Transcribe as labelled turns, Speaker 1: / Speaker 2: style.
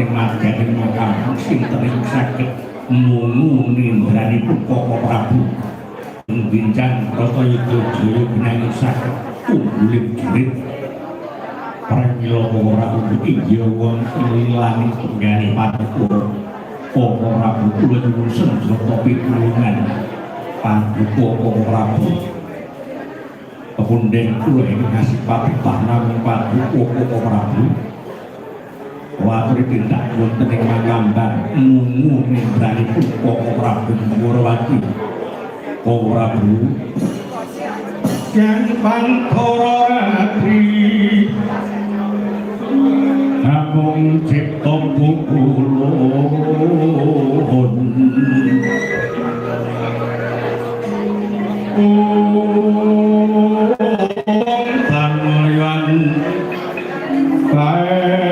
Speaker 1: marganing makam sing tering saged nungu nindranipun Koko Prabu bincang Rata Yuda Jaya ginangi saged unggulip jurit pramila Koko Prabu iya wonten lilaning tenggali paduka Koko Prabu kula nyuwun senjata pitulungan paduka Koko Prabu kemudian kula ing ngasipati panamung paduka Koko Prabu Waturi tindak wonten ing mangambar nungu nindranipun Koko Prabu Murawati Koko Prabu yang pantara ratri namung cipta pukulun tanoyan kae